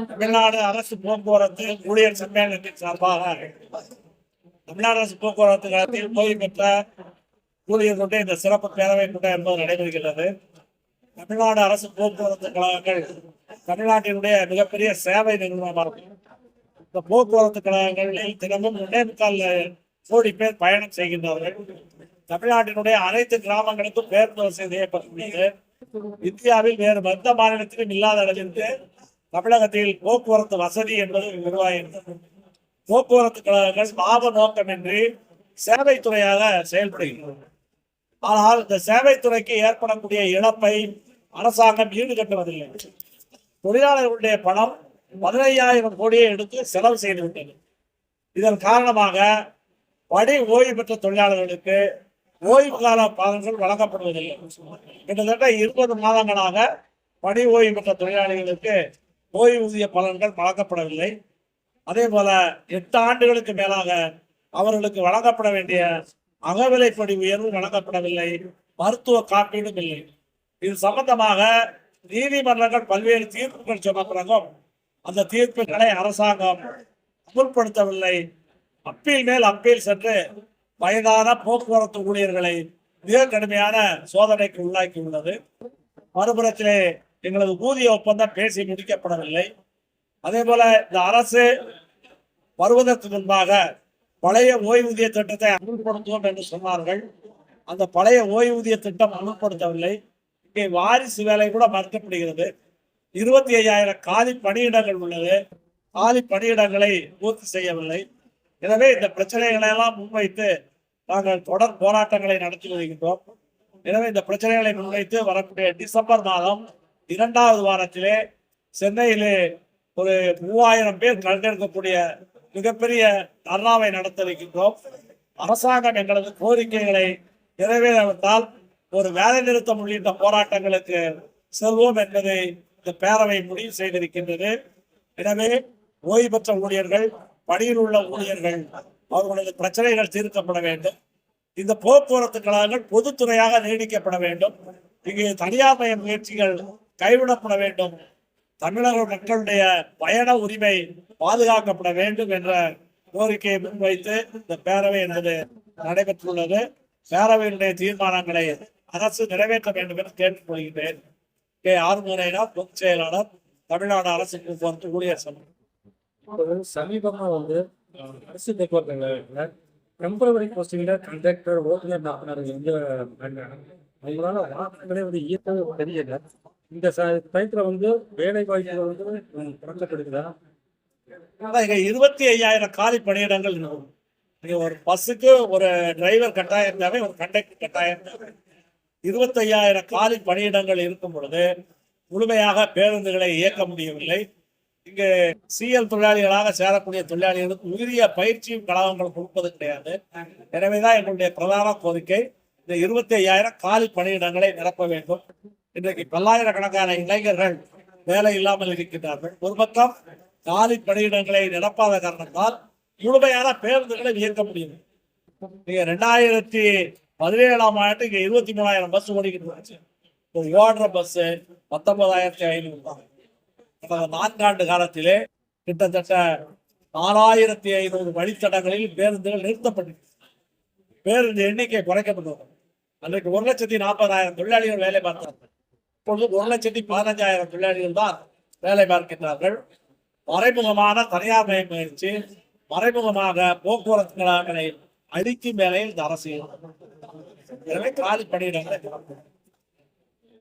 தமிழ்நாடு அரசு போக்குவரத்து ஊழியர் சம்மேளனத்தின் சார்பாக தமிழ்நாடு அரசு போக்குவரத்து கழகத்தில் ஓய்வு பெற்ற ஊழியர்களுடைய இந்த சிறப்பு பேரவை கூட்டம் என்பது நடைபெறுகிறது. தமிழ்நாடு அரசு போக்குவரத்து கழகங்கள் தமிழ்நாட்டினுடைய மிகப்பெரிய சேவை நிறுவனமாகும். இந்த போக்குவரத்து கழகங்களில் தினமும் 1.25 கோடி பேர் பயணம் செய்கின்றார்கள். தமிழ்நாட்டினுடைய அனைத்து கிராமங்களுக்கும் பேருந்து வசதி ஏற்பட்டுள்ளது. இந்தியாவில் வேறு எந்த மாநிலத்திலும் இல்லாத அளவிற்கு தமிழகத்தில் போக்குவரத்து வசதி என்பது உருவாகிறது. போக்குவரத்து கழகங்கள் லாப நோக்கமின்றி சேவைத்துறையாக செயல்படுகிறது. ஆனால் இந்த சேவைத்துறைக்கு ஏற்படக்கூடிய இழப்பை அரசாங்கம் ஈடுகட்டுவதில்லை. தொழிலாளர்களுடைய பணம் 15,000 கோடியை எடுத்து செலவு செய்துவிட்டது. இதன் காரணமாக பணி ஓய்வு பெற்ற தொழிலாளர்களுக்கு ஓய்வு கால பலன்கள் வழங்கப்படுவதில்லை. கிட்டத்தட்ட 20 மாதங்களாக பணி ஓய்வு பெற்ற தொழிலாளிகளுக்கு ஓய்வூதிய பலன்கள் வழங்கப்படவில்லை. அதே போல 8 ஆண்டுகளுக்கு மேலாக அவர்களுக்கு வழங்கப்பட வேண்டிய அகவிலைப்படி உயர்வு வழங்கப்படவில்லை. மருத்துவ காப்பீடும் இல்லை. இது சம்பந்தமாக நீதிமன்றங்கள் பல்வேறு தீர்ப்புகள் சொன்ன பிறகும் அந்த தீர்ப்புகளை அரசாங்கம் அமுல்படுத்தவில்லை. அப்பீல் மேல் அப்பீல் சென்று வயதான போக்குவரத்து ஊழியர்களை மிக கடுமையான சோதனைக்கு உள்ளாக்கியுள்ளது. மறுபுறத்திலே எங்களது ஊதிய ஒப்பந்தம் பேசி முடிக்கப்படவில்லை. அதே போல இந்த அரசு வருவதற்கு முன்பாக பழைய ஓய்வூதிய திட்டத்தை அமல்படுத்துவோம் என்று சொன்னார்கள். அந்த பழைய ஓய்வூதிய திட்டம் அமல்படுத்தவில்லை. இங்கே வாரிசு வேலை கூட மறுக்கப்படுகிறது. 25,000 காலி பணியிடங்கள் உள்ளது. காலி பணியிடங்களை பூர்த்தி செய்யவில்லை. எனவே இந்த பிரச்சனைகளை எல்லாம் முன்வைத்து நாங்கள் தொடர் போராட்டங்களை நடத்தி வருகின்றோம். எனவே இந்த பிரச்சனைகளை முன்வைத்து வரக்கூடிய டிசம்பர் மாதம் 2வது வாரத்திலே சென்னையிலே ஒரு 3000 பேர் கலந்தெடுக்கக்கூடிய மிகப்பெரிய தர்ணாவை நடத்த இருக்கின்றோம். அரசாங்கம் எங்களது கோரிக்கைகளை நிறைவேறாவிட்டால் ஒரு வேலை நிறுத்தம் உள்ளிட்ட போராட்டங்களுக்கு செல்வோம் என்பதை இந்த பேரவை முடிவு செய்திருக்கின்றது. எனவே ஓய்வு பெற்ற ஊழியர்கள், பணியில் உள்ள ஊழியர்கள், அவர்களது பிரச்சனைகள் தீர்க்கப்பட வேண்டும். இந்த போக்குவரத்து கழகங்கள் பொதுத்துறையாக நீடிக்கப்பட வேண்டும். இங்கு தனியார் மய முயற்சிகள் கைவிடப்பட வேண்டும். தமிழக மக்களுடைய பயண உரிமை பாதுகாக்கப்பட வேண்டும் என்ற கோரிக்கையை முன்வைத்து இந்த பேரவை என்பது நடைபெற்றுள்ளது. பேரவையினுடைய தீர்மானங்களை அரசு நிறைவேற்ற வேண்டும் என்று கேட்டுக்கொள்கிறேன். கே. ஆறுமுகனார், பொதுச் செயலாளர், தமிழ்நாடு அரசு போக்குவரத்து ஊழியர் சங்கம். சமீபமா அரசு போக்குவரத்து டெம்பரவரி போஸ்டிங்ல கண்டக்டர், ஓட்டுநர், நடத்துனர் அவங்களால வாகனங்களே இயக்கவே தெரியல. இந்த டயத்துல வேலை வாய்ப்புகள் தொடங்கப்படுகிறதா? 25,000 காலி பணியிடங்கள் இருக்கும். ஒரு பஸ்ஸுக்கு ஒரு டிரைவர் கட்டாயம் தேவை, ஒரு கண்டக்டர் கட்டாயம் தேவை. 25,000 காலி பணியிடங்கள் இருக்கும் பொழுது முழுமையாக பேருந்துகளை இயக்க முடியவில்லை. இங்கு சிஎல் தொழிலாளிகளாக சேரக்கூடிய தொழிலாளிகளுக்கு உரிய பயிற்சியும் கழகங்கள் கொடுப்பது கிடையாது. எனவேதான் எங்களுடைய பிரதான கோரிக்கை இந்த 25,000 காலி பணியிடங்களை நிரப்ப வேண்டும். இன்றைக்கு பல்லாயிரக்கணக்கான இளைஞர்கள் வேலை இல்லாமல் இருக்கின்றார்கள். ஒரு பக்கம் காலி பணியிடங்களை நிரப்பாத காரணத்தால் முழுமையான பேருந்துகளை இயக்க முடியும். நீங்க 2017ஆம் ஆண்டு இங்க 23,000 பஸ் ஓடிக்கிட்டு ஒரு ஓடுற பஸ் 19,500 தான். கடந்த 4 ஆண்டு காலத்திலே கிட்டத்தட்ட 4,500 வழித்தடங்களில் பேருந்துகள் நிறுத்தப்பட்டு பேருந்து எண்ணிக்கை குறைக்கப்பட்டது. அன்றைக்கு 1,40,000 தொழிலாளிகள் வேலை பார்த்தார்கள். இப்பொழுது 1,15,000 தொழிலாளிகள் தான் வேலை பார்க்கின்றார்கள். மறைமுகமான தனியார் மய முயற்சி, மறைமுகமாக போக்குவரத்து கழகங்களை அடிக்கும் வேலையில் இந்த அரசியல். எனவே காலி பணியிடங்களை